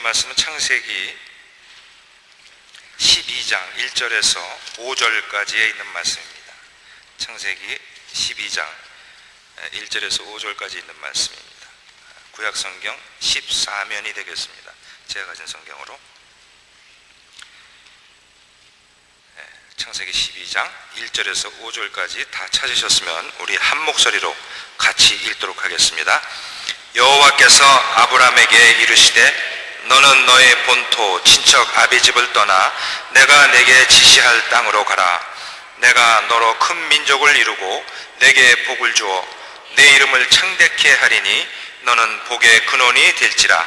말씀은 창세기 12장 1절에서 5절까지에 있는 말씀입니다. 창세기 12장 1절에서 5절까지 있는 말씀입니다. 구약성경 14면이 되겠습니다. 제가 가진 성경으로 창세기 12장 1절에서 5절까지 다 찾으셨으면 우리 한 목소리로 같이 읽도록 하겠습니다. 여호와께서 아브라함에게 이르시되 너는 너의 본토 친척 아비집을 떠나 내가 내게 지시할 땅으로 가라. 내가 너로 큰 민족을 이루고 내게 복을 주어 내 이름을 창대케 하리니 너는 복의 근원이 될지라.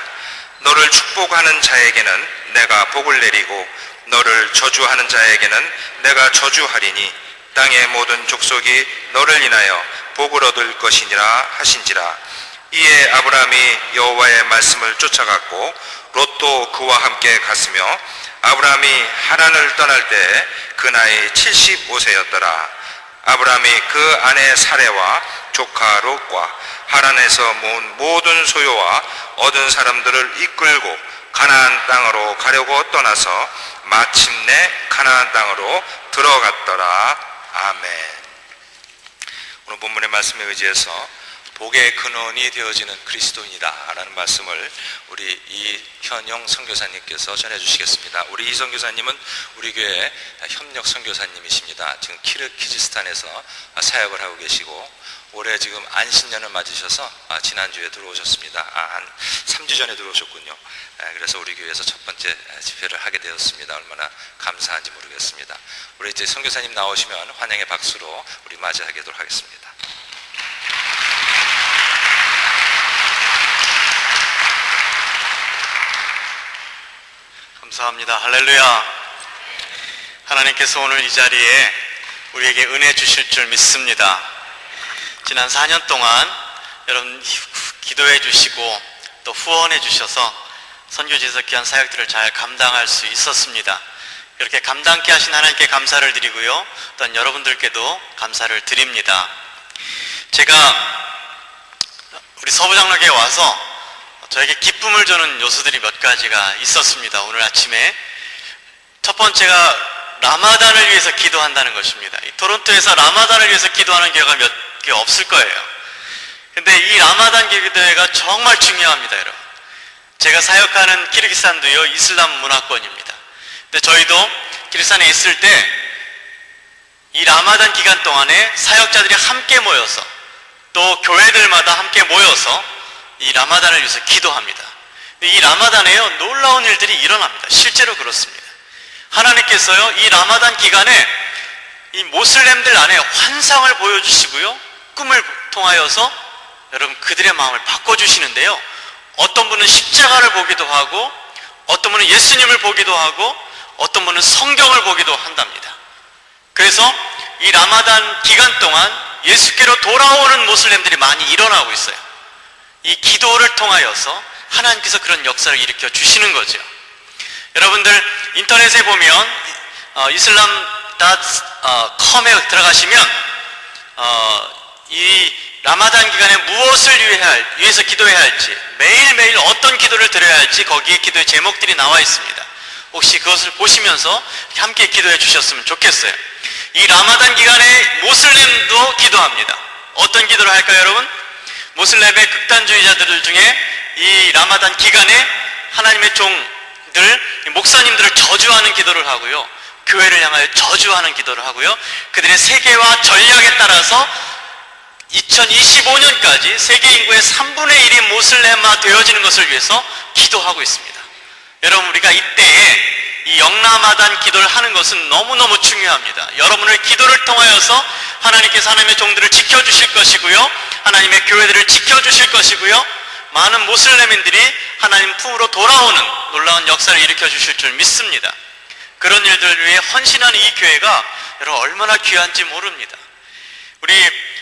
너를 축복하는 자에게는 내가 복을 내리고 너를 저주하는 자에게는 내가 저주하리니 땅의 모든 족속이 너를 인하여 복을 얻을 것이니라 하신지라. 이에 아브라함이 여호와의 말씀을 쫓아갔고 롯도 그와 함께 갔으며 아브라함이 하란을 떠날 때 그 나이 75세였더라. 아브라함이 그 아내 사레와 조카 롯과 하란에서 모은 모든 소유와 얻은 사람들을 이끌고 가나안 땅으로 가려고 떠나서 마침내 가나안 땅으로 들어갔더라. 아멘. 오늘 본문의 말씀에 의지해서 복의 근원이 되어지는 그리스도인이다 라는 말씀을 우리 이현영 선교사님께서 전해주시겠습니다. 우리 이 선교사님은 우리 교회 협력 선교사님이십니다. 지금 키르기즈스탄에서 사역을 하고 계시고 올해 지금 안신년을 맞으셔서 지난주에 들어오셨습니다. 한 3주 전에 들어오셨군요. 그래서 우리 교회에서 첫 번째 집회를 하게 되었습니다. 얼마나 감사한지 모르겠습니다. 우리 이제 선교사님 나오시면 환영의 박수로 우리 맞이하도록 하겠습니다. 감사합니다. 할렐루야. 하나님께서 오늘 이 자리에 우리에게 은혜 주실 줄 믿습니다. 지난 4년 동안 여러분 기도해 주시고 또 후원해 주셔서 선교지에서 귀한 사역들을 잘 감당할 수 있었습니다. 이렇게 감당케 하신 하나님께 감사를 드리고요, 또한 여러분들께도 감사를 드립니다. 제가 우리 서부장로교에 와서 저에게 기쁨을 주는 요소들이 몇 가지가 있었습니다. 오늘 아침에 첫 번째가 라마단을 위해서 기도한다는 것입니다. 이 토론토에서 라마단을 위해서 기도하는 교회가 몇 개 없을 거예요. 근데 이 라마단 기도회가 정말 중요합니다, 여러분. 제가 사역하는 키르기스탄도요 이슬람 문화권입니다. 근데 저희도 키르기스탄에 있을 때 이 라마단 기간 동안에 사역자들이 함께 모여서 또 교회들마다 함께 모여서 이 라마단을 위해서 기도합니다. 이 라마단에요 놀라운 일들이 일어납니다. 실제로 그렇습니다. 하나님께서요 이 라마단 기간에 이 모슬렘들 안에 환상을 보여주시고요, 꿈을 통하여서 여러분 그들의 마음을 바꿔주시는데요, 어떤 분은 십자가를 보기도 하고 어떤 분은 예수님을 보기도 하고 어떤 분은 성경을 보기도 한답니다. 그래서 이 라마단 기간 동안 예수께로 돌아오는 모슬렘들이 많이 일어나고 있어요. 이 기도를 통하여서 하나님께서 그런 역사를 일으켜 주시는 거죠. 여러분들 인터넷에 보면 이슬람.com에 들어가시면 이 라마단 기간에 무엇을 위해서 기도해야 할지, 매일매일 어떤 기도를 드려야 할지 거기에 기도의 제목들이 나와 있습니다. 혹시 그것을 보시면서 함께 기도해 주셨으면 좋겠어요. 이 라마단 기간에 모슬렘도 기도합니다. 어떤 기도를 할까요, 여러분? 모슬렘의 극단주의자들 중에 이 라마단 기간에 하나님의 종들, 목사님들을 저주하는 기도를 하고요, 교회를 향하여 저주하는 기도를 하고요, 그들의 세계와 전략에 따라서 2025년까지 세계 인구의 3분의 1이 모슬렘화 되어지는 것을 위해서 기도하고 있습니다. 여러분 우리가 이때에 이 영라마단 기도를 하는 것은 너무너무 중요합니다. 여러분의 기도를 통하여서 하나님께서 하나님의 종들을 지켜주실 것이고요, 하나님의 교회들을 지켜주실 것이고요, 많은 모슬렘인들이 하나님 품으로 돌아오는 놀라운 역사를 일으켜 주실 줄 믿습니다. 그런 일들을 위해 헌신하는 이 교회가 여러분 얼마나 귀한지 모릅니다. 우리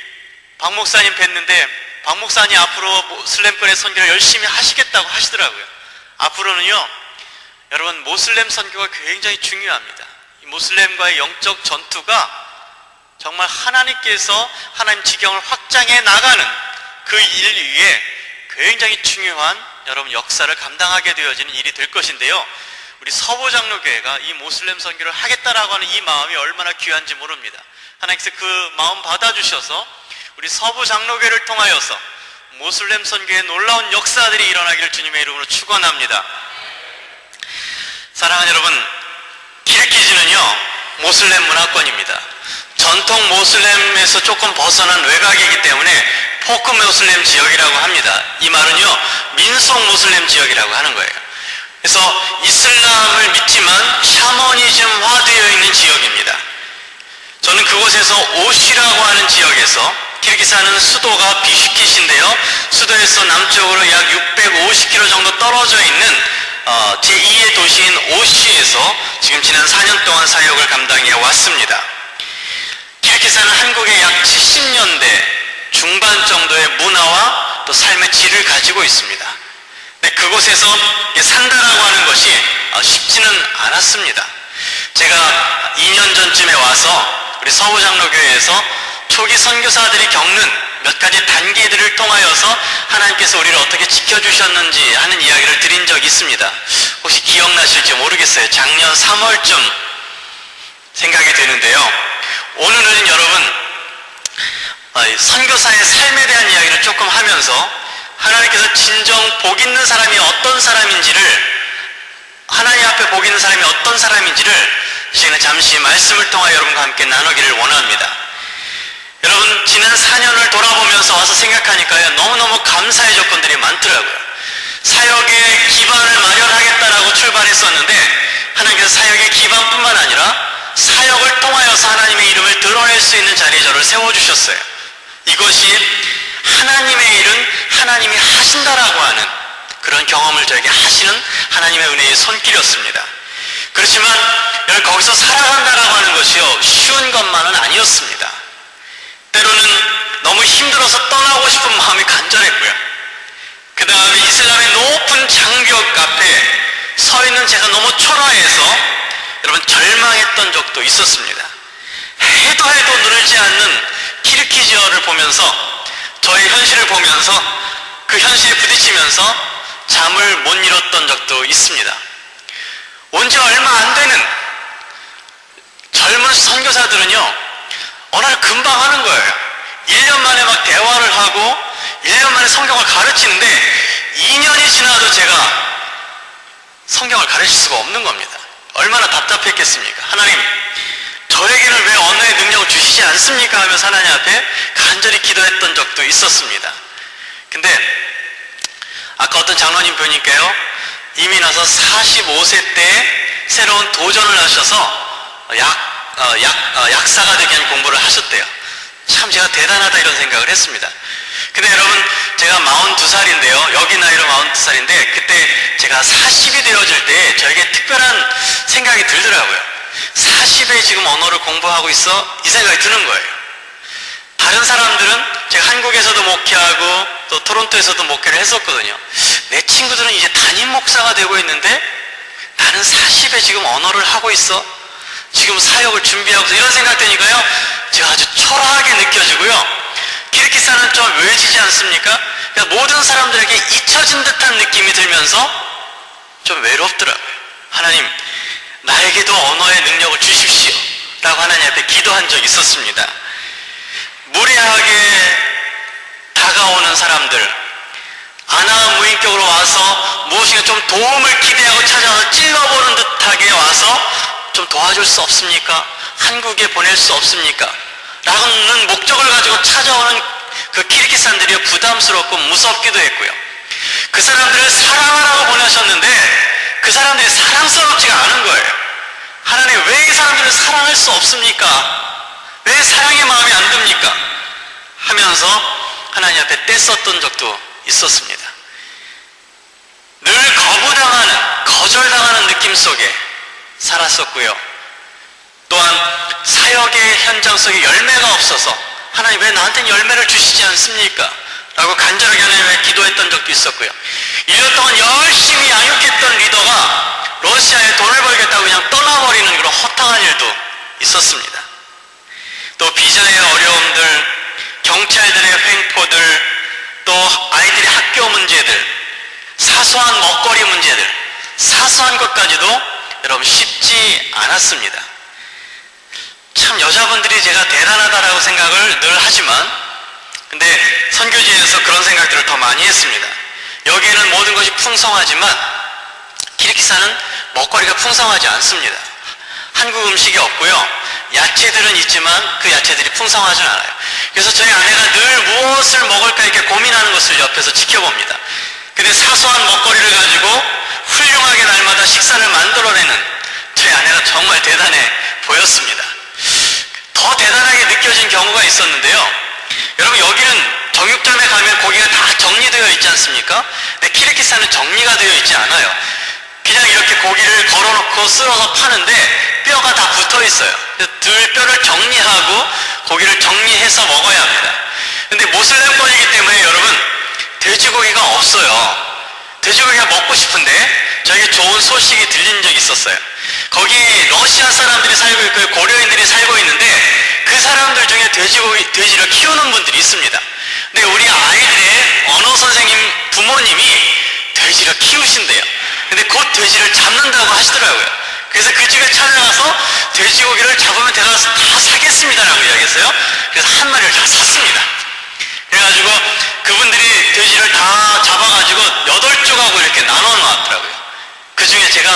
박 목사님 뵀는데 박 목사님 앞으로 모슬렘권의 선교를 열심히 하시겠다고 하시더라고요. 앞으로는요 여러분 모슬렘 선교가 굉장히 중요합니다. 이 모슬렘과의 영적 전투가 정말 하나님께서 하나님 지경을 확장해 나가는 그 일 위에 굉장히 중요한 여러분 역사를 감당하게 되어지는 일이 될 것인데요. 우리 서부장로교회가 이 모슬렘 선교를 하겠다라고 하는 이 마음이 얼마나 귀한지 모릅니다. 하나님께서 그 마음 받아주셔서 우리 서부장로교회를 통하여서 모슬렘 선교의 놀라운 역사들이 일어나기를 주님의 이름으로 축원합니다. 사랑하는 여러분, 키르기즈는요 모슬렘 문화권입니다. 전통 모슬렘에서 조금 벗어난 외곽이기 때문에 포크 모슬렘 지역이라고 합니다. 이 말은요 민속 모슬렘 지역이라고 하는 거예요. 그래서 이슬람을 믿지만 샤머니즘화되어 있는 지역입니다. 저는 그곳에서 오시라고 하는 지역에서, 키르기스탄은 수도가 비슈킷인데요, 수도에서 남쪽으로 약 650km 정도 떨어져 있는 제2의 도시인 오시에서 지금 지난 4년 동안 사역을 감당해 왔습니다. 키르기스탄은 한국의 약 70년대 중반 정도의 문화와 또 삶의 질을 가지고 있습니다. 근데 그곳에서 산다라고 하는 것이 쉽지는 않았습니다. 제가 2년 전쯤에 와서 우리 서부장로교회에서 초기 선교사들이 겪는 몇 가지 단계들을 통하여서 하나님께서 우리를 어떻게 지켜주셨는지 하는 이야기를 드린 적이 있습니다. 혹시 기억나실지 모르겠어요. 작년 3월쯤 생각이 되는데요. 오늘은 여러분 선교사의 삶에 대한 이야기를 조금 하면서 하나님께서 진정 복 있는 사람이 어떤 사람인지를, 하나님 앞에 복 있는 사람이 어떤 사람인지를 지금 잠시 말씀을 통하여 여러분과 함께 나누기를 원합니다. 여러분, 지난 4년을 돌아보면서 와서 생각하니까요 너무너무 감사의 조건들이 많더라고요. 사역의 기반을 마련하겠다라고 출발했었는데 하나님께서 사역의 기반뿐만 아니라 사역을 통하여서 하나님의 이름을 드러낼 수 있는 자리에 저를 세워주셨어요. 이것이 하나님의 일은 하나님이 하신다라고 하는 그런 경험을 저에게 하시는 하나님의 은혜의 손길이었습니다. 그렇지만 여러분, 거기서 살아간다라고 하는 것이요 쉬운 것만은 아니었습니다. 때로는 너무 힘들어서 떠나고 싶은 마음이 간절했고요. 그 다음에 이슬람의 높은 장벽 앞에 서 있는 제가 너무 초라해서 여러분 절망했던 적도 있었습니다. 해도 늘지 않는 키르기즈어를 보면서, 저의 현실을 보면서 그 현실에 부딪히면서 잠을 못 이뤘던 적도 있습니다. 온 지 얼마 안 되는 젊은 선교사들은요 어느 날 금방 하는 거예요. 1년 만에 막 대화를 하고 1년 만에 성경을 가르치는데 2년이 지나도 제가 성경을 가르칠 수가 없는 겁니다. 얼마나 답답했겠습니까? 하나님, 저에게는 왜 언어의 능력을 주시지 않습니까? 하면서 하나님 앞에 간절히 기도했던 적도 있었습니다. 근데 아까 어떤 장로님 보니까요 이미 나서 45세 때 새로운 도전을 하셔서 약사가 되기 위한 공부를 하셨대요. 참 제가 대단하다 이런 생각을 했습니다. 근데 여러분, 제가 42살인데요 여기 나이로 42살인데 그때 제가 40이 되어질 때 저에게 특별한 생각이 들더라고요. 40에 지금 언어를 공부하고 있어? 이 생각이 드는 거예요. 다른 사람들은 제가 한국에서도 목회하고 또 토론토에서도 목회를 했었거든요. 내 친구들은 이제 담임 목사가 되고 있는데 나는 40에 지금 언어를 하고 있어? 지금 사역을 준비하고 있어? 이런 생각 드니까요 제가 아주 초라하게 느껴지고요. 키르기스탄은 좀 외지지 않습니까? 그러니까 모든 사람들에게 잊혀진 듯한 느낌이 들면서 좀 외롭더라고요. 하나님, 나에게도 언어의 능력을 주십시오 라고 하나님 앞에 기도한 적이 있었습니다. 무례하게 다가오는 사람들, 아나무인격으로 와서 무엇인가 좀 도움을 기대하고 찾아와서 찔러보는 듯하게 와서 좀 도와줄 수 없습니까? 한국에 보낼 수 없습니까? 라는 목적을 가지고 찾아오는 그 키르기스탄들이 부담스럽고 무섭기도 했고요. 그 사람들을 사랑하라고 보내셨는데 그 사람들이 사랑스럽지가 않은 거예요. 하나님, 왜 이 사람들을 사랑할 수 없습니까? 왜 사랑의 마음이 안 듭니까? 하면서 하나님 앞에 떼썼던 적도 있었습니다. 늘 거부당하는, 거절당하는 느낌 속에 살았었고요. 또한 사역의 현장 속에 열매가 없어서 하나님, 왜 나한테는 열매를 주시지 않습니까? 라고 간절하게 하나님께 기도했던 적도 있었고요. 1년 동안 열심히 양육했던 리더가 러시아에 돈을 벌겠다고 그냥 떠나버리는 그런 허탕한 일도 있었습니다. 또 비자의 어려움들, 경찰들의 횡포들, 또 아이들의 학교 문제들, 사소한 것까지도 여러분 쉽지 않았습니다. 참 여자분들이 제가 대단하다라고 생각을 늘 하지만 근데 선교지에서 그런 생각들을 더 많이 했습니다. 여기에는 모든 것이 풍성하지만 키르기스탄은 먹거리가 풍성하지 않습니다. 한국 음식이 없고요. 야채들은 있지만 그 야채들이 풍성하진 않아요. 그래서 저희 아내가 늘 무엇을 먹을까 이렇게 고민하는 것을 옆에서 지켜봅니다. 근데 사소한 먹거리를 가지고 훌륭하게 날마다 식사를 만들어내는 저희 아내가 정말 대단해 보였습니다. 더 대단하게 느껴진 경우가 있었는데요. 여러분 여기는 정육점에 가면 고기가 다 정리되어 있지 않습니까? 근데 키르기스탄은 정리가 되어 있지 않아요. 그냥 이렇게 고기를 걸어놓고 쓸어서 파는데 뼈가 다 붙어 있어요. 늘 뼈를 정리하고 고기를 정리해서 먹어야 합니다. 근데 모슬렘권이기 때문에 여러분 돼지고기가 없어요. 돼지고기가 먹고 싶은데 저에게 좋은 소식이 들린 적이 있었어요. 거기 러시아 사람들이 살고 있고 고려인들이 살고 있는데 그 사람들 중에 돼지를 키우는 분들이 있습니다. 근데 우리 아이들의 언어 선생님 부모님이 돼지를 키우신대요. 근데 곧 돼지를 잡는다고 하시더라고요. 그래서 그 집에 찾아가서 돼지고기를 잡으면 제가 다 사겠습니다라고 이야기했어요. 그래서 한 마리를 다 샀습니다. 그래가지고 그분들이 돼지를 다 잡아가지고 8조각으로 이렇게 나눠 놨더라고요. 그 중에 제가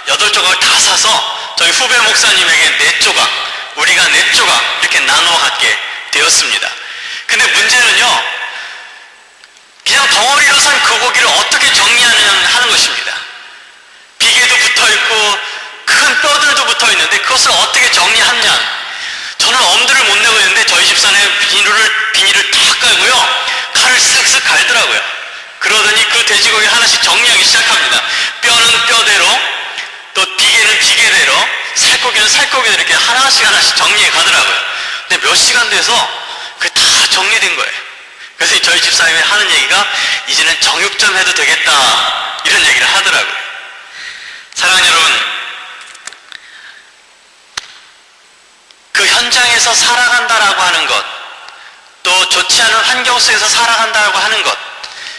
8조각을 다 사서 저희 후배 목사님에게 4조각, 우리가 4조각 이렇게 나눠 갖게 되었습니다. 근데 문제는요, 그냥 덩어리로 산 그 고기를 어떻게 정리하느냐 하는 것입니다. 비계도 붙어있고 큰 뼈들도 붙어있는데 그것을 어떻게 정리하느냐. 저는 엄두를 못 내고 있는데 저희 집사는 비닐을 다 깔고요, 칼을 쓱쓱 갈더라고요. 그러더니 그 돼지고기 하나씩 정리하기 시작합니다. 뼈는 뼈대로, 또 비계는 비계대로, 살코기는 살코기대로 이렇게 하나씩 정리해 가더라고요. 근데 몇 시간 돼서 그게 다 정리된 거예요. 그래서 저희 집사님이 하는 얘기가 이제는 정육점 해도 되겠다 이런 얘기를 하더라고요. 사랑하는 여러분, 그 현장에서 살아간다라고 하는 것, 또 좋지 않은 환경 속에서 살아간다라고 하는 것,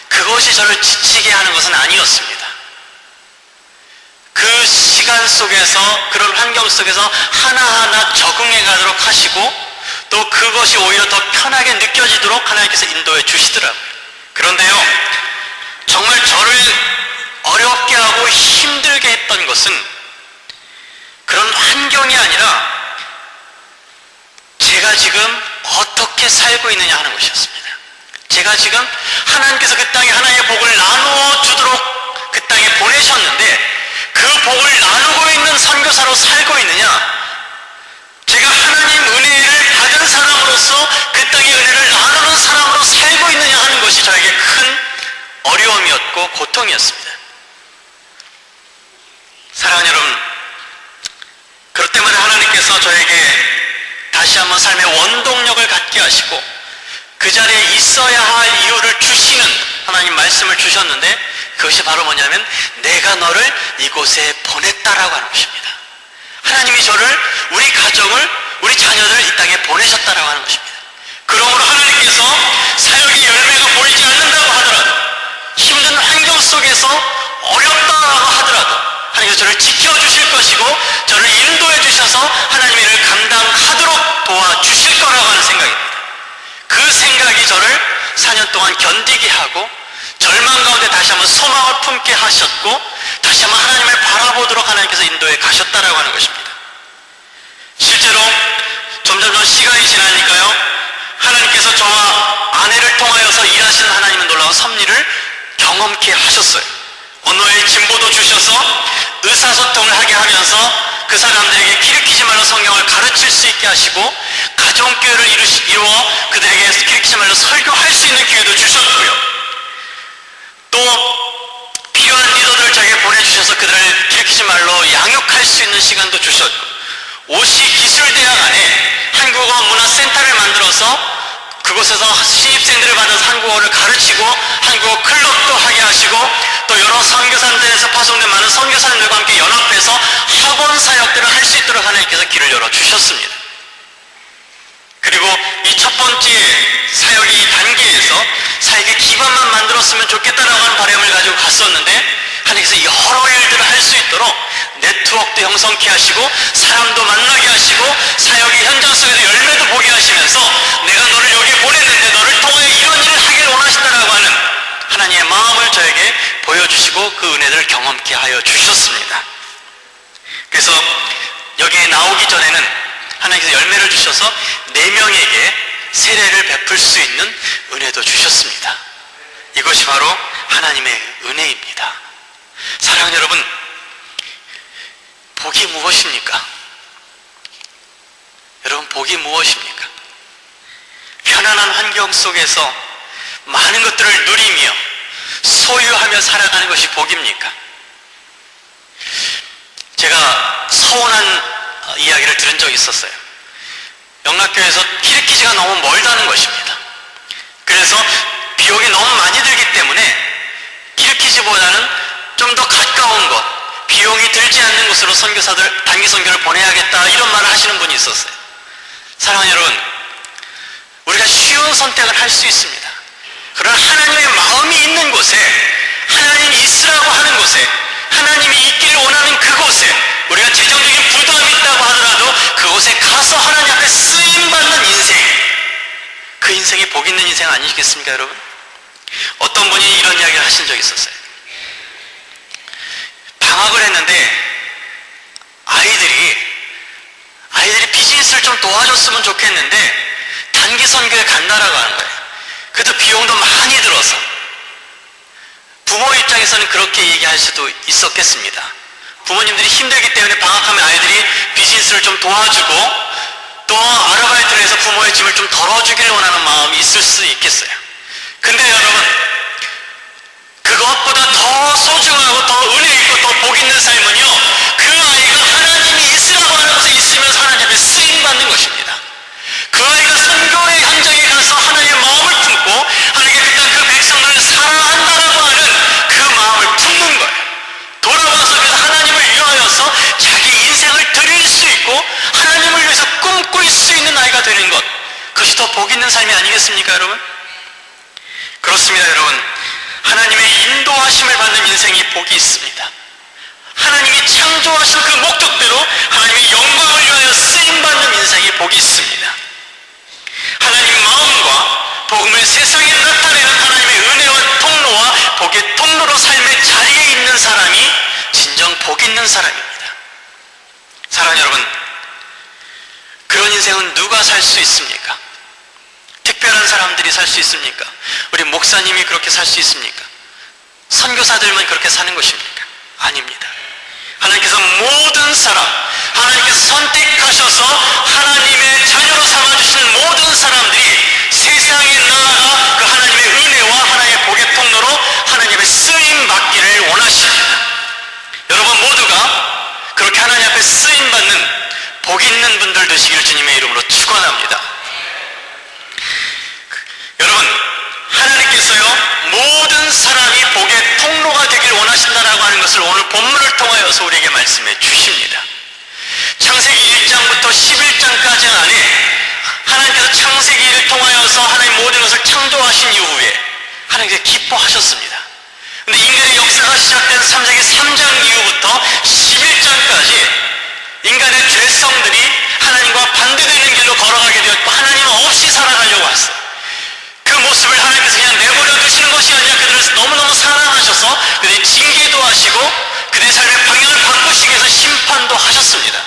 그것이 저를 지치게 하는 것은 아니었습니다. 그 시간 속에서, 그런 환경 속에서 하나하나 적응해 가도록 하시고 또 그것이 오히려 더 편하게 느껴지도록 하나님께서 인도해 주시더라고요. 그런데요, 정말 저를 어렵게 하고 힘들게 했던 것은 그런 환경이 아니라 제가 지금 어떻게 살고 있느냐 하는 것이었습니다. 제가 지금 하나님께서 그 땅에 하나님의 복을 나누어 주도록 그 땅에 보내셨는데 그 복을 나누고 있는 선교사로 살고 있느냐, 제가 하나님 은혜를 받은 사람으로서 그 땅의 은혜를 나누는 사람으로 살고 있느냐 하는 것이 저에게 큰 어려움이었고 고통이었습니다. 사랑하는 여러분, 그렇기 때문에 하나님께서 저에게 다시 한번 삶의 원동력을 갖게 하시고 그 자리에 있어야 할 이유를 주시는 하나님 말씀을 주셨는데 그것이 바로 뭐냐면 내가 너를 이곳에 보냈다라고 하는 것입니다. 하나님이 저를, 우리 가정을, 우리 자녀들을 이 땅에 보내셨다라고 하는 것입니다. 그러므로 하나님께서 사역의 열매가 보이지 않는다고 하더라도, 힘든 환경 속에서 어렵다라고 하더라도 하나님께서 저를 지켜주실 것이고 저를 인도해 주셔서 하나님의 일을 감당하도록 도와주실 거라고 하는 생각입니다. 그 생각이 저를 4년 동안 견디게 하고 절망 가운데 다시 한번 소망을 품게 하셨고 다시 한번 하나님을 바라보도록 하나님께서 인도해 가셨다라고 하는 것입니다. 실제로 점점 시간이 지나니까요, 하나님께서 저와 아내를 통하여서 일하시는 하나님의 놀라운 섭리를 경험케 하셨어요. 언어의 진보도 주셔서 의사소통을 하게 하면서 그 사람들에게 키르키즈 말로 성경을 가르칠 수 있게 하시고 가정교회를 이루어 그들에게 키르키즈 말로 설교할 수 있는 기회도 주셨고요. 또 필요한 리더들을 저에게 보내주셔서 그들을 키르키즈 말로 양육할 수 있는 시간도 주셨고, 오시 기술대학 안에 한국어 문화센터를 만들어서 그곳에서 신입생들을 받아서 한국어를 가르치고 한국어 클럽도 하게 하시고 또 여러 선교사들에서 파송된 많은 선교사님들과 함께 연합해서 학원 사역들을 할 수 있도록 하나님께서 길을 열어주셨습니다. 그리고 이 첫 번째 사역의 단계에서 사역의 기반만 만들었으면 좋겠다라고 하는 바람을 가지고 갔었는데 하나님께서 여러 일들을 할 가족도 형성케 하시고 사람도 만나게 하시고 사역의 현장 속에서 열매도 보게 하시면서 내가 너를 여기에 보냈는데 너를 통하여 이런 일을 하길 원하신다라고 하는 하나님의 마음을 저에게 보여주시고 그 은혜를 경험케 하여 주셨습니다. 그래서 여기에 나오기 전에는 하나님께서 열매를 주셔서 4명에게 세례를 베풀 수 있는 은혜도 주셨습니다. 이것이 바로 하나님의 은혜입니다. 사랑하는 여러분, 복이 무엇입니까? 여러분, 복이 무엇입니까? 편안한 환경 속에서 많은 것들을 누리며 소유하며 살아가는 것이 복입니까? 제가 서운한 이야기를 들은 적이 있었어요. 영락교에서 키르키즈가 너무 멀다는 것입니다. 그래서 비용이 너무 많이 들기 때문에 키르키즈보다는 좀 더 가까운 곳, 비용이 들지 않는 곳으로 선교사들 단기 선교를 보내야겠다, 이런 말을 하시는 분이 있었어요. 사랑하는 여러분, 우리가 쉬운 선택을 할 수 있습니다. 그러나 하나님의 마음이 있는 곳에, 하나님이 있으라고 하는 곳에, 하나님이 있기를 원하는 그곳에, 우리가 재정적인 부담이 있다고 하더라도 그곳에 가서 하나님 앞에 쓰임받는 인생, 그 인생이 복 있는 인생 아니시겠습니까, 여러분? 어떤 분이 이런 이야기를 하신 적이 있었어요. 방학을 했는데 아이들이 비즈니스를 좀 도와줬으면 좋겠는데 단기 선교에 간다라고 하는 거예요. 그래도 비용도 많이 들어서. 부모 입장에서는 그렇게 얘기할 수도 있었겠습니다. 부모님들이 힘들기 때문에 방학하면 아이들이 비즈니스를 좀 도와주고 또 아르바이트를 해서 부모의 짐을 좀 덜어주기를 원하는 마음이 있을 수 있겠어요. 근데 여러분, 그것보다 더 소중하고 더 은혜 있고 더 복 있는 삶은요, 그 아이가 하나님이 있으라고 하는 곳에 있으면서 하나님 앞에 쓰임받는 것입니다. 그 아이가 선교의 현장에 가서 하나님의 마음을 품고 하나님께 그 백성들을 사랑한다라고 하는 그 마음을 품는 거예요. 돌아와서 그래서 하나님을 위하여서 자기 인생을 드릴 수 있고 하나님을 위해서 꿈꿀 수 있는 아이가 되는 것, 그것이 더 복 있는 삶이 아니겠습니까, 여러분? 그렇습니다, 여러분. 하나님의 인도하심을 받는 인생이 복이 있습니다. 하나님이 창조하신 그 목적대로 하나님의 영광을 위하여 쓰임받는 인생이 복이 있습니다. 하나님 마음과 복음을 세상에 나타내는 하나님의 은혜와 통로와 복의 통로로 삶의 자리에 있는 사람이 진정 복 있는 사람입니다. 사랑하는 여러분, 그런 인생은 누가 살 수 있습니까? 특별한 사람들이 살 수 있습니까? 우리 목사님이 그렇게 살 수 있습니까? 선교사들만 그렇게 사는 것입니까? 아닙니다. 하나님께서 모든 사람, 하나님께서 선택하셔서 하나님의 자녀로 삼아주신 모든 사람들이 세상에 나아가 그 하나님의 은혜와 하나님의 복의 통로로 하나님의 쓰임받기를 원하십니다. 여러분 모두가 그렇게 하나님 앞에 쓰임받는 복 있는 분들 되시기를 주님의 이름으로 축원합니다. 여러분, 하나님께서요, 모든 사람이 복의 통로가 되길 원하신다라고 하는 것을 오늘 본문을 통하여서 우리에게 말씀해 주십니다. 창세기 1장부터 11장까지 안에 하나님께서 창세기를 통하여서 하나님 모든 것을 창조하신 이후에 하나님께서 기뻐하셨습니다. 근데 인간의 역사가 시작된 3세기 3장 이후부터 11장까지 인간의 죄성들이 하나님과 반대되는 길로 걸어가게 되었고 하나님 없이 살아가려고 했어요. 그 모습을 하나님께서 그냥 내버려 두시는 것이 아니라 그들을 너무너무 사랑하셔서 그들이 징계도 하시고 그들의 삶의 방향을 바꾸시기 위해서 심판도 하셨습니다.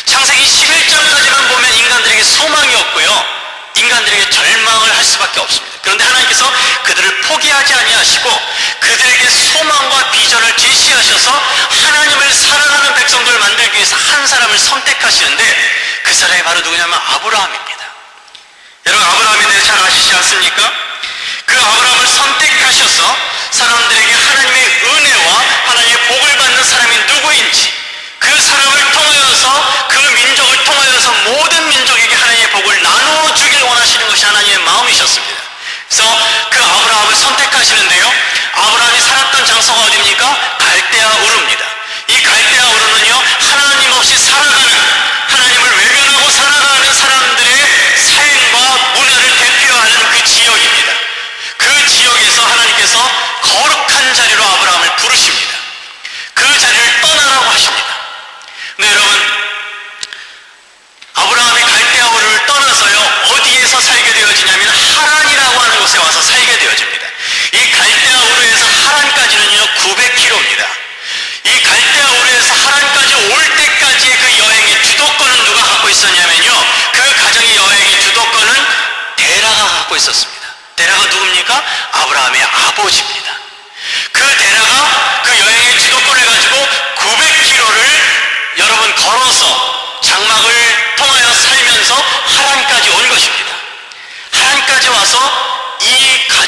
창세기 11장까지만 보면 인간들에게 소망이 없고요, 인간들에게 절망을 할 수밖에 없습니다. 그런데 하나님께서 그들을 포기하지 아니하시고 그들에게 소망과 비전을 제시하셔서 하나님을 사랑하는 백성들을 만들기 위해서 한 사람을 선택하시는데 그 사람이 바로 누구냐면 아브라함입니다. 여러분, 아브라함에 대해 잘 아시지 않습니까? 그 아브라함을 선택하셔서 사람들에게 하나님의 은혜와 하나님의 복을 받는 사람이 누구인지, 그 사람을 통하여서 그 민족을 통하여서 모든 민족에게 하나님의 복을 나누어 주길 원하시는 것이 하나님의 마음이셨습니다. 그래서 그 아브라함을 선택하시는데요, 아브라함이 살았던 장소가 어디입니까? 갈대아 우르입니다. 이 갈대아 우르는요, 하나님 없이 살아가는, 하나님을 외면하고 살아가는 사람들의 삶과 문화를 대표하는 그 지역입니다. 그 지역에서 하나님께서 거룩한 자리로 아브라함을 부르십니다. 그 자리를 떠나라고 하십니다.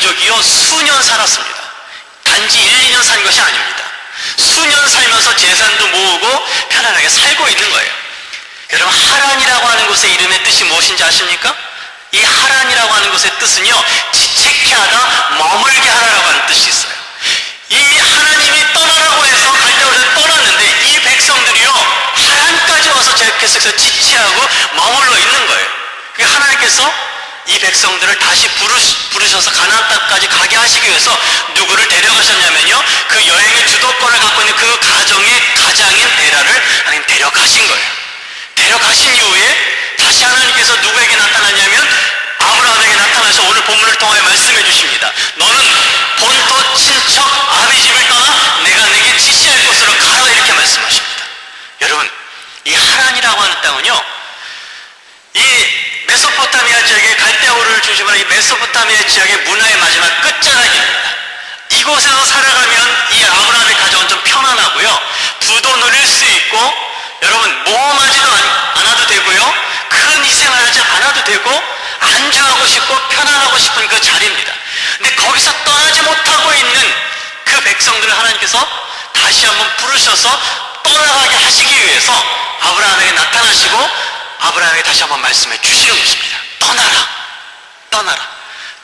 가족이요 수년 살았습니다. 단지 1, 2년 산 것이 아닙니다. 수년 살면서 재산도 모으고 편안하게 살고 있는 거예요. 여러분, 하란이라고 하는 곳의 이름의 뜻이 무엇인지 아십니까? 이 하란이라고 하는 곳의 뜻은요, 지체케 하다, 머물게 하라라고 하는 뜻이 있어요. 이 하나님이 떠나라고 해서 갈대아우르를 떠났는데 이 백성들이요 하란까지 와서 계속해서 지체하고 머물러 있는 거예요. 그러니까 하나님께서 이 백성들을 다시 부르셔서 가나안 땅까지 가게 하시기 위해서 누구를 데려가셨냐면요, 그 여행의 주도권을 갖고 있는 그 가정의 가장인 데라를 하나님 데려가신 거예요. 데려가신 이후에 다시 하나님께서 누구에게 나타나냐면 아브라함에게 나타나서 오늘 본문을 통하여 말씀해 주십니다. 너는 본토 친척 아비 집을 떠나 내가 내게 지시할 곳으로 가라, 이렇게 말씀하십니다. 여러분, 이 하란이라고 하는 땅은요, 이 메소포타미아 지역의 갈대아우르를 중심으로 이 메소포타미아 지역의 문화의 마지막 끝자락입니다. 이곳에서 살아가면 이 아브라함의 가정은 좀 편안하고요, 부도 누릴 수 있고, 여러분 모험하지도 않아도 되고요, 큰 희생을 하지 않아도 되고, 안주하고 싶고 편안하고 싶은 그 자리입니다. 근데 거기서 떠나지 못하고 있는 그 백성들을 하나님께서 다시 한번 부르셔서 떠나가게 하시기 위해서 아브라함에게 나타나시고 아브라함에게 다시 한번 말씀해 주시는 것입니다. 떠나라, 떠나라.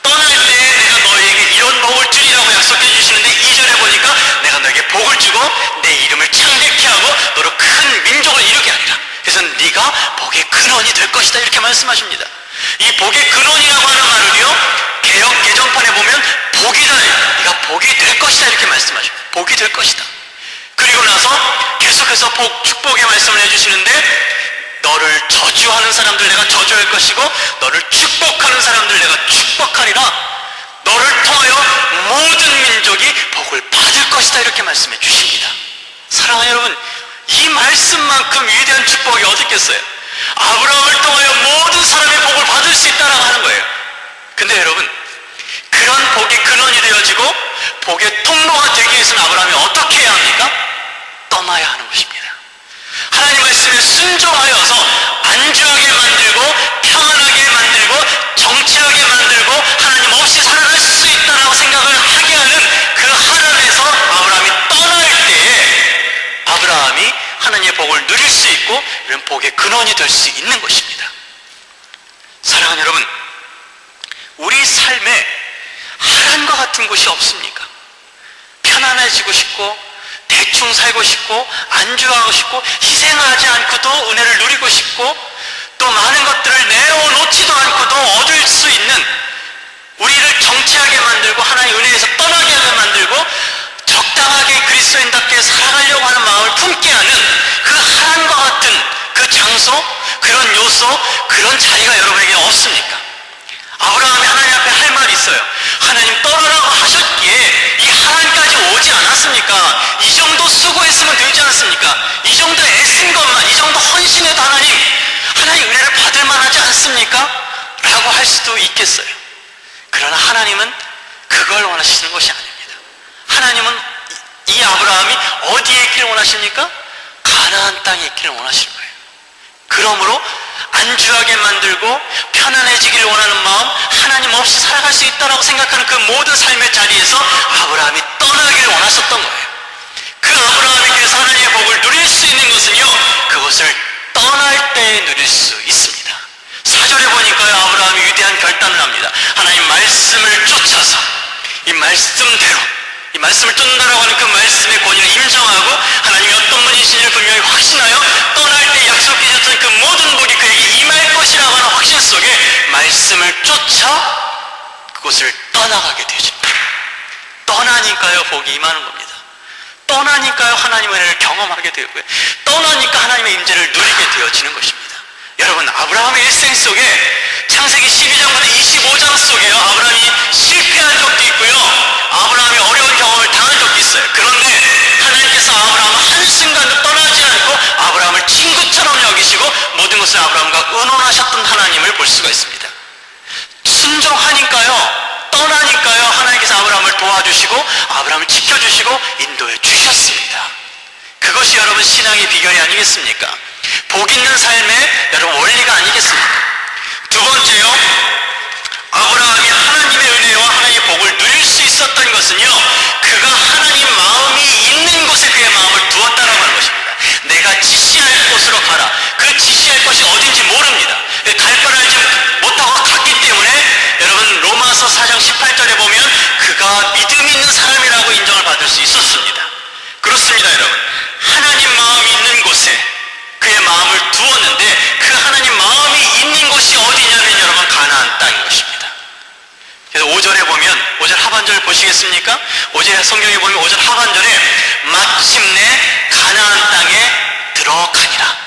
떠날 때 내가 너에게 이런 복을 주리라고 약속해 주시는데 2절에 보니까 내가 너에게 복을 주고 내 이름을 창대케 하고 너로 큰 민족을 이루게 하리라. 그래서 네가 복의 근원이 될 것이다, 이렇게 말씀하십니다. 이 복의 근원이라고 하는 말은요, 개역 개정판에 보면 복이다, 네가 복이 될 것이다, 이렇게 말씀하십니다. 복이 될 것이다. 그리고 나서 계속해서 축복의 말씀을 해주시는데 너를 저주하는 사람들 내가 저주할 것이고 너를 축복하는 사람들 내가 축복하리라. 너를 통하여 모든 민족이 복을 받을 것이다, 이렇게 말씀해 주십니다. 사랑하는 여러분, 이 말씀만큼 위대한 축복이 어디 있겠어요? 아브라함을 통하여 모든 사람의 복을 받을 수 있다라고 하는 거예요. 근데 여러분, 그런 복의 근원이 되어지고 복의 통로가 되기 위해서는 아브라함이 어떻게 해야 합니까? 떠나야 하는 것입니다. 하나님 말씀에 순종하여서 안주하게 만들고 평안하게 만들고 정치하게 만들고 하나님 없이 살아갈 수 있다라고 생각을 하게 하는 그 하나님에서 아브라함이 떠날 때에 아브라함이 하나님의 복을 누릴 수 있고 이런 복의 근원이 될 수 있는 것입니다. 사랑하는 여러분, 우리 삶에 하란과 같은 곳이 없습니까? 편안해지고 싶고 대충 살고 싶고 안주하고 싶고 희생하지 않고도 은혜를 누리고 싶고 또 많은 것들을 내어놓지도 않고도 얻을 수 있는, 우리를 정치하게 만들고 하나의 은혜에서 떠나게 하게 만들고 적당하게 그리스도인답게 살아가려고 하는 마음을 품게 하는 그 하란과 같은 그 장소, 그런 요소, 그런 자리가 여러분에게 없습니까? 아브라함이 하나님 앞에 할 말이 있어요. 하나님 떠나라고 하셨기에 이 하란까지 오지 않았습니까? 이 정도 수고했으면 되지 않습니까? 이 정도 애쓴 것만, 이 정도 헌신해도 하나님 은혜를 받을 만하지 않습니까? 라고 할 수도 있겠어요. 그러나 하나님은 그걸 원하시는 것이 아닙니다. 하나님은 이 아브라함이 어디에 있기를 원하십니까? 가나안 땅에 있기를 원하시는 거예요. 그러므로 안주하게 만들고 편안해지기를 원하는 마음, 하나님 없이 살아갈 수 있다고 생각하는 그 모든 삶의 자리에서 아브라함이 떠나기를 원하셨던 거예요. 그 아브라함이 그래서 하나님의 복을 누릴 수 있는 것은요, 그것을 떠날 때 누릴 수 있습니다. 4절에 보니까요, 아브라함이 위대한 결단을 합니다. 하나님 말씀을 쫓아서 이 말씀대로, 이 말씀을 쫓는다라고 하는 그 말씀의 권위를 인정하고 하나님이 어떤 분이신지를 분명히 확신하여 떠날 때 약속해 주셨던 그 모든 복이 그에게 임할 것이라고 하는 확신 속에 말씀을 쫓아 그곳을 떠나가게 되십니다. 떠나니까요 복이 임하는 겁니다. 떠나니까요 하나님의 은혜를 경험하게 되고요, 떠나니까 하나님의 임재를 누리게 되어지는 것입니다. 여러분, 아브라함의 일생 속에 창세기 12장부터 25장 속에요, 아브라함이 실패한 적도 있고요, 아브라함이 어려운 경험을 당한 적도 있어요. 그런데 하나님께서 아브라함을 한순간도 떠나지 않고 아브라함을 친구처럼 여기시고 모든 것을 아브라함과 의논하셨던 하나님을 볼 수가 있습니다. 순종하니까요, 떠나니까요 하나님께서 아브라함을 도와주시고 아브라함을 지켜주시고 인도해 주셨습니다. 그것이 여러분 신앙의 비결이 아니겠습니까? 복 있는 삶의 여러분 원리가 아니겠습니까? 두 번째요, 아브라함이 하나님의 은혜와 하나님의 복을 누릴 수 있었던 것은요, 그가 하나님 마음이 있는 곳에 그의 마음을 두었다라고 하는 것입니다. 내가 지시할 곳으로 가라. 그 지시할 곳이 어딘지 모릅니다. 갈 걸 알지 못하고 갔기 때문에 여러분 로마서 4장 18절에 보면 그가 믿음 있는 사람이라고 인정을 받을 수 있었습니다. 그렇습니다, 여러분. 하나님 마음이 있는 곳에 그의 마음을 두었는데 그 하나님 마음이 있는 곳이 어디냐면 여러분 가나안 땅인 것입니다. 그래서 5절에 보면 5절 하반절 보시겠습니까? 5절 성경에 보면 5절 하반절에 마침내 가나안 땅에 들어가니라.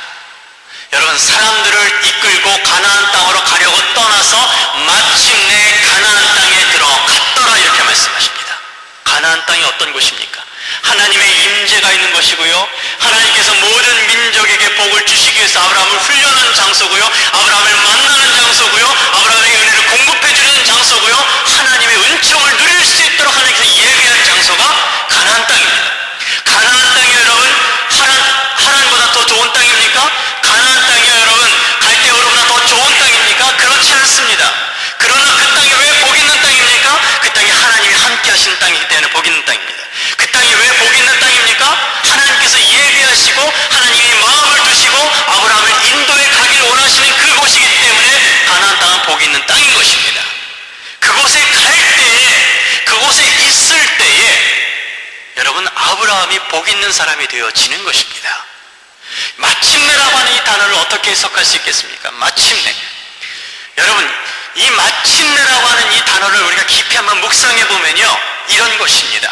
여러분 사람들을 이끌고 가나안 땅으로 가려고 떠나서 마침내 가나안 땅에 들어갔더라 이렇게 말씀하십니다. 가나안 땅이 어떤 곳입니까? 하나님의 임재가 있는 것이고요, 하나님께서 모든 민족에게 복을 주시기 위해서 아브라함을 훈련하는 장소고요, 아브라함을 만나는 장소고요, 아브라함에게 은혜를 공급해 주는 장소고요, 하나님의 은총을 누릴 수 있도록 하나님께서 예비한 장소가 가나안 땅입니다. 가나안 땅이 여러분 하란보다 더 좋은 땅입니까? 가나안 땅이 여러분 갈대우르보다 더 좋은 땅입니까? 그렇지 않습니다. 그러나 그 땅이 왜 복 있는 땅입니까? 그 땅이 하나님이 함께 하시는 땅이기 때문에 복 있는 땅입니다. 그 땅이 왜 복 있는 땅입니까? 하나님께서 예비하시고 하나님이 마음을 두시고 아브라함을 인도에 가기를 원하시는 그곳이기 때문에 가나안 땅은 복 있는 땅인 것입니다. 그곳에 갈 때에, 그곳에 있을 때에 여러분 아브라함이 복 있는 사람이 되어지는 것입니다. 마침내라고 하는 이 단어를 어떻게 해석할 수 있겠습니까? 마침내. 여러분 이 마침내라고 하는 이 단어를 우리가 깊이 한번 묵상해 보면요, 이런 것입니다.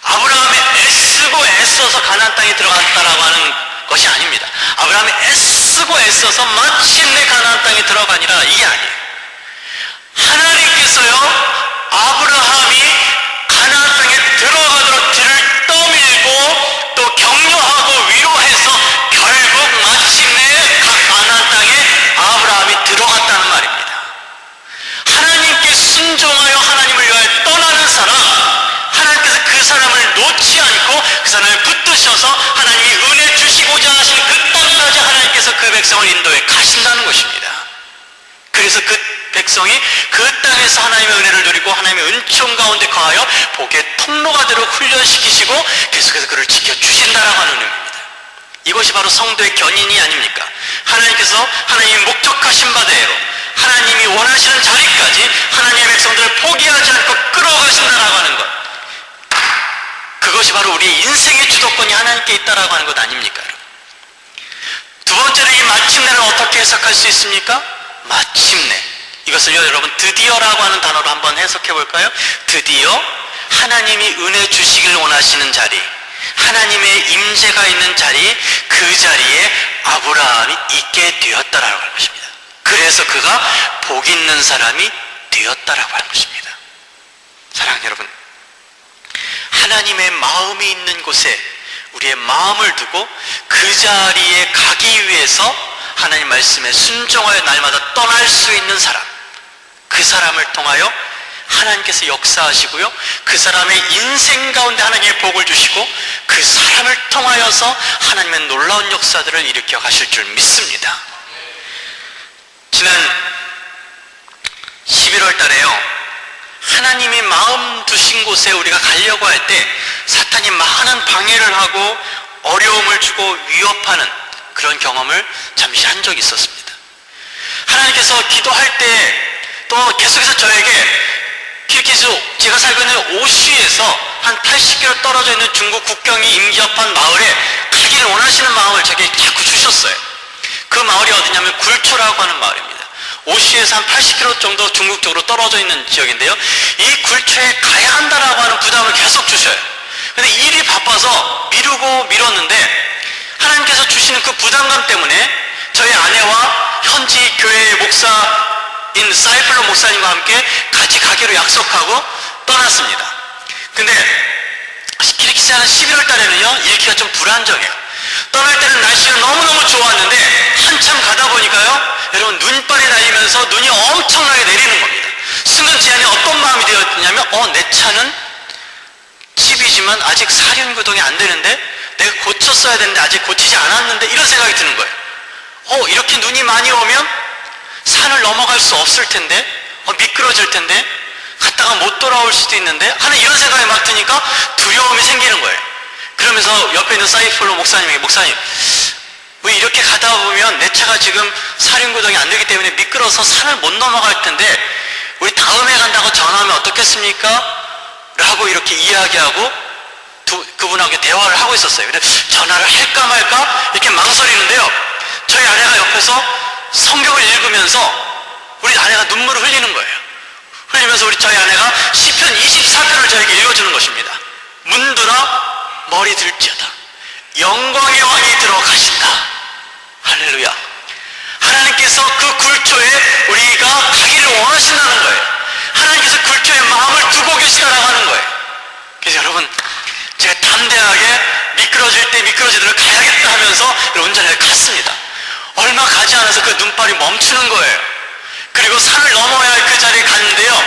아브라함이 애쓰고 애써서 가나안 땅에 들어갔다라고 하는 것이 아닙니다. 아브라함이 애쓰고 애써서 마침내 가나안 땅에 들어가니라, 이게 아니에요. 하나님께서요 아브라함이 가나안 땅에 들어가도록 뒤를 떠밀고 또 격려하고 위로해서 결국 마침내 가나안 땅에 아브라함이 들어갔다는 말입니다. 하나님께 순종하여 하나님을 위하여 떠나는 사람, 하나님께서 그 사람을 놓지 않고 그 사람을 붙드셔서 하나님이 은혜 주시고자 하시는 그 땅까지 하나님께서 그 백성을 인도해 가신다는 것입니다. 그래서 그 백성이 그 땅에서 하나님의 은혜를 누리고 하나님의 은총 가운데 거하여 복의 통로가 되도록 훈련시키시고 계속해서 그를 지켜주신다라고 하는 의미입니다. 이것이 바로 성도의 견인이 아닙니까? 하나님께서 하나님이 목적하신 바대로 하나님이 원하시는 자리까지 하나님의 백성들을 포기하지 않고 끌어가신다라고 하는 것, 그것이 바로 우리의 인생의 주도권이 하나님께 있다라고 하는 것 아닙니까? 두 번째로 이 마침내를 어떻게 해석할 수 있습니까? 마침내, 이것을요 여러분 드디어라고 하는 단어로 한번 해석해 볼까요? 드디어 하나님이 은혜 주시길 원하시는 자리, 하나님의 임재가 있는 자리, 그 자리에 아브라함이 있게 되었다라고 하는 것입니다. 그래서 그가 복 있는 사람이 되었다라고 하는 것입니다. 사랑하는 여러분, 하나님의 마음이 있는 곳에 우리의 마음을 두고 그 자리에 가기 위해서 하나님 말씀에 순종하여 날마다 떠날 수 있는 사람, 그 사람을 통하여 하나님께서 역사하시고요, 그 사람의 인생 가운데 하나님의 복을 주시고 그 사람을 통하여서 하나님의 놀라운 역사들을 일으켜 가실 줄 믿습니다. 지난 11월 달에요, 하나님이 마음 두신 곳에 우리가 가려고 할 때 사탄이 많은 방해를 하고 어려움을 주고 위협하는 그런 경험을 잠시 한 적이 있었습니다. 하나님께서 기도할 때 또 계속해서 저에게 키르기즈, 제가 살고 있는 오슈에서 한 80km 떨어져 있는 중국 국경이 임기업한 마을에 가기를 원하시는 마음을 제게 자꾸 주셨어요. 그 마을이 어디냐면 굴초라고 하는 마을입니다. 오슈에서 한 80km 정도 중국 쪽으로 떨어져 있는 지역인데요, 이 굴초에 가야 한다라고 하는 부담을 계속 주셔요. 근데 일이 바빠서 미루고 미뤘는데 하나님께서 주시는 그 부담감 때문에 저희 아내와 현지 교회의 목사인 사이플로 목사님과 함께 같이 가기로 약속하고 떠났습니다. 근데 키르기스 한 11월 달에는요 일기가 좀 불안정해요. 떠날 때는 날씨가 너무너무 좋았는데 한참 가다 보니까요 여러분 눈발이 날리면서 눈이 엄청나게 내리는 겁니다. 순간 제 안에 어떤 마음이 되었냐면 내 차는 집이지만 아직 사륜구동이 안 되는데 내가 고쳤어야 되는데 아직 고치지 않았는데, 이런 생각이 드는 거예요. 이렇게 눈이 많이 오면 산을 넘어갈 수 없을 텐데, 미끄러질 텐데, 갔다가 못 돌아올 수도 있는데 하는 이런 생각이 막 드니까 두려움이 생기는 거예요. 그러면서 옆에 있는 사이플로 목사님에게, 목사님, 왜 이렇게 가다 보면 내 차가 지금 사륜구동이 안 되기 때문에 미끄러서 산을 못 넘어갈 텐데 우리 다음에 간다고 전화하면 어떻겠습니까? 라고 이렇게 이야기하고 그분하고 대화를 하고 있었어요. 근데 전화를 할까 말까 이렇게 망설이는데요, 저희 아내가 옆에서 성경을 읽으면서 우리 아내가 눈물을 흘리는 거예요. 흘리면서 저희 아내가 시편 24편을 저에게 읽어주는 것입니다. 문드라 머리 들지어다 영광의 왕이 들어가신다. 할렐루야. 하나님께서 그 굴초에 우리가 가기를 원하신다는 거예요. 하나님께서 굴초에 마음을 두고 계시다라고 하는 거예요. 그래서 여러분, 제가 담대하게 미끄러질 때 미끄러지도록 가야겠다 하면서 운전을 갔습니다. 얼마 가지 않아서 그 눈발이 멈추는 거예요. 그리고 산을 넘어야 할 그 자리에 갔는데요,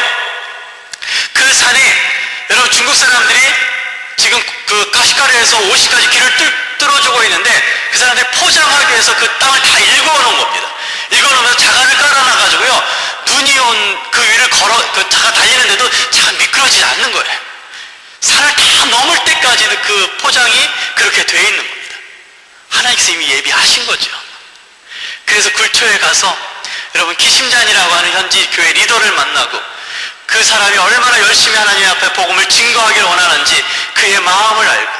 그 산이, 여러분, 중국 사람들이 지금 그 가시카르에서 오시까지 길을 뚫어주고 있는데 그 사람들이 포장하기 위해서 그 땅을 다 일궈놓은 겁니다. 일궈놓으면서 자갈을 깔아놔가지고요, 눈이 온 그 위를 그 차가 달리는데도 차가 미끄러지지 않는 거예요. 산을 다 넘을 때까지도 그 포장이 그렇게 돼 있는 겁니다. 하나님께서 이미 예비하신 거죠. 그래서 굴초에 가서 여러분, 기심잔이라고 하는 현지 교회 리더를 만나고 그 사람이 얼마나 열심히 하나님 앞에 복음을 증거하기를 원하는지 그의 마음을 알고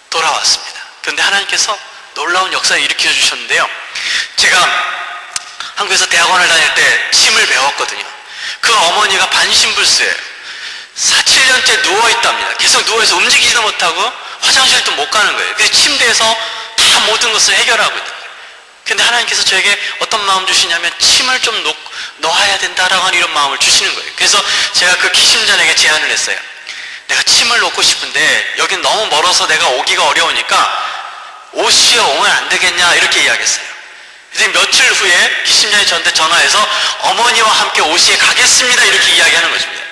돌아왔습니다. 그런데 하나님께서 놀라운 역사를 일으켜 주셨는데요, 제가 한국에서 대학원을 다닐 때 침을 배웠거든요. 그 어머니가 반신불수예요. 7년째 누워있답니다. 계속 누워있어 움직이지도 못하고 화장실도 못 가는 거예요. 그래서 침대에서 다 모든 것을 해결하고 있다. 근데 하나님께서 저에게 어떤 마음 주시냐면 침을 좀 놓아야 된다라고 하는 이런 마음을 주시는 거예요. 그래서 제가 그 기심잔에게 제안을 했어요. 내가 침을 놓고 싶은데 여긴 너무 멀어서 내가 오기가 어려우니까 오시어 오면 안 되겠냐, 이렇게 이야기했어요. 그래서 며칠 후에 기심잔이 저한테 전화해서 어머니와 함께 오시에 가겠습니다, 이렇게 이야기하는 것입니다.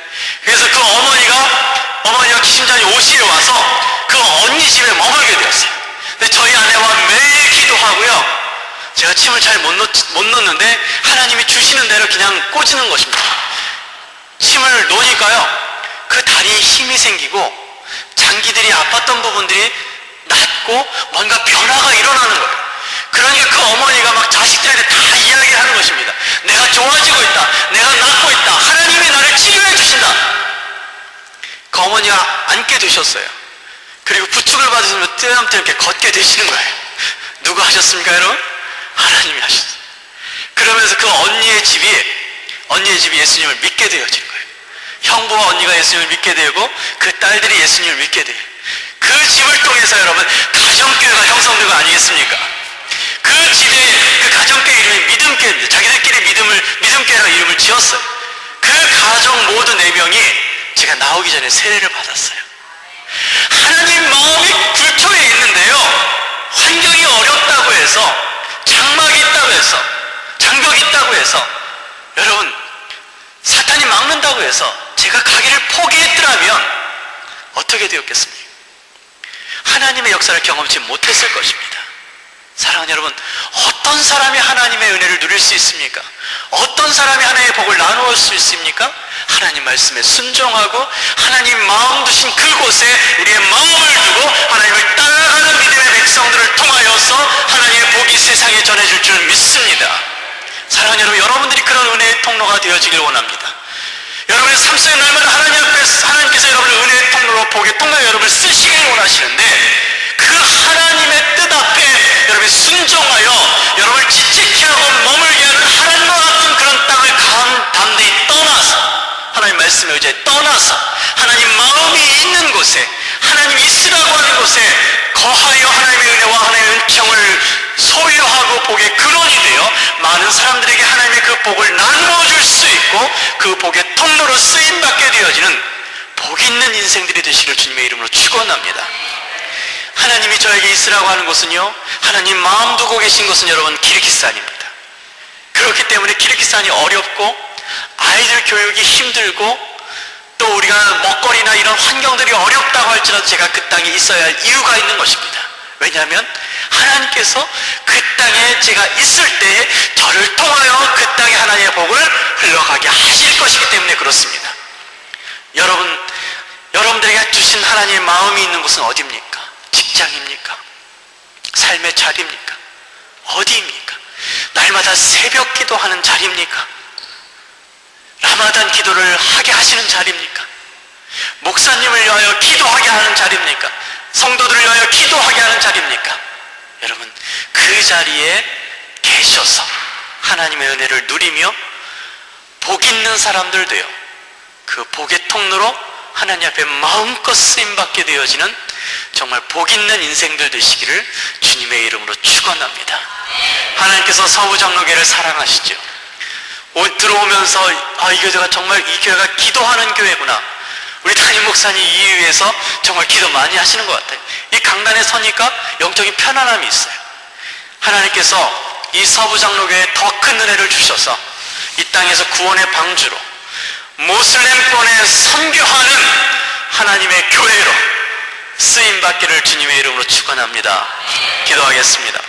그래서 그 어머니와 기심잔이 오시에 와서 그 언니 집에 머물게 되었어요. 근데 저희 아내와 매일 기도하고요, 제가 침을 잘 못 놓는데 하나님이 주시는 대로 그냥 꽂는 것입니다. 침을 놓으니까요, 그 다리에 힘이 생기고 장기들이 아팠던 부분들이 낫고 뭔가 변화가 일어나는 거예요. 그러니까 그 어머니가 막 자식들한테 다 이야기하는 것입니다. 내가 좋아지고 있다, 내가 낫고 있다, 하나님이 나를 치료해 주신다. 그 어머니가 앉게 되셨어요. 그리고 부축을 받으시면 떼엄떼엄 이렇게 걷게 되시는 거예요. 누가 하셨습니까, 여러분? 하나님이 하셨어요. 그러면서 그 언니의 집이 예수님을 믿게 되어진 거예요. 형부와 언니가 예수님을 믿게 되고 그 딸들이 예수님을 믿게 돼요. 그 집을 통해서 여러분, 가정교회가 형성된 거 아니겠습니까? 그 집에 그 가정교회 이름이 믿음교회입니다. 자기들끼리 믿음교회라고 이름을 지었어요. 그 가정 모두 4명이 제가 나오기 전에 세례를 받았어요. 하나님 마음이 굴초에 있는데요, 환경이 어렵다고 해서, 장막이 있다고 해서, 장벽이 있다고 해서, 여러분, 사탄이 막는다고 해서 제가 가기를 포기했더라면 어떻게 되었겠습니까? 하나님의 역사를 경험치 못했을 것입니다. 사랑하는 여러분, 어떤 사람이 하나님의 은혜를 누릴 수 있습니까? 어떤 사람이 하나님의 복을 나누어 수 있습니까? 하나님 말씀에 순종하고 하나님 마음 두신 그곳에 우리의 마음을 두고 하나님을 따라가는 믿음의 백성들을 통하여서 하나님의 복이 세상에 전해질 줄 믿습니다. 사랑하는 여러분, 여러분들이 그런 은혜의 통로가 되어지길 원합니다. 여러분의 삶 속에 날마다 하나님 앞에 하나님께서 여러분을 은혜의 통로로, 복의 통로에 여러분을 쓰시길 원하시는데, 그 하나님의 뜻 앞에 여러분이 순종하여 여러분을 지체케 하고 머물게 하는 하나님과 같은 그런 땅을 담대히 떠나서, 하나님 말씀에 의지해 떠나서 하나님 마음이 있는 곳에, 하나님이 있으라고 하는 곳에 거하여 하나님의 은혜와 하나님의 은총을 소유하고 복의 근원이 되어 많은 사람들에게 하나님의 그 복을 나누어 줄 수 있고 그 복의 통로로 쓰임받게 되어지는 복 있는 인생들이 되시길 주님의 이름으로 축원합니다. 하나님이 저에게 있으라고 하는 곳은요, 하나님 마음 두고 계신 곳은 여러분 키르기스탄입니다. 그렇기 때문에 키르기스탄이 어렵고 아이들 교육이 힘들고 또 우리가 먹거리나 이런 환경들이 어렵다고 할지라도 제가 그 땅에 있어야 할 이유가 있는 것입니다. 왜냐하면 하나님께서 그 땅에 제가 있을 때 저를 통하여 그 땅에 하나님의 복을 흘러가게 하실 것이기 때문에 그렇습니다. 여러분들에게 주신 하나님의 마음이 있는 곳은 어디입니까? 직장입니까? 삶의 자리입니까? 어디입니까? 날마다 새벽 기도하는 자리입니까? 라마단 기도를 하게 하시는 자리입니까? 목사님을 위하여 기도하게 하는 자리입니까? 성도들을 위하여 기도하게 하는 자리입니까? 여러분, 그 자리에 계셔서 하나님의 은혜를 누리며 복 있는 사람들 되어 그 복의 통로로 하나님 앞에 마음껏 쓰임받게 되어지는 정말 복 있는 인생들 되시기를 주님의 이름으로 축원합니다. 하나님께서 서부장로교회를 사랑하시죠. 들어오면서 이 교회가 정말 이 교회가 기도하는 교회구나. 우리 담임 목사님 이에 위해서 정말 기도 많이 하시는 것 같아요. 이 강단에 서니까 영적인 편안함이 있어요. 하나님께서 이 서부장로교회에 더 큰 은혜를 주셔서 이 땅에서 구원의 방주로 모슬렘권에 선교하는 하나님의 교회로 쓰임받기를 주님의 이름으로 축원합니다. 기도하겠습니다.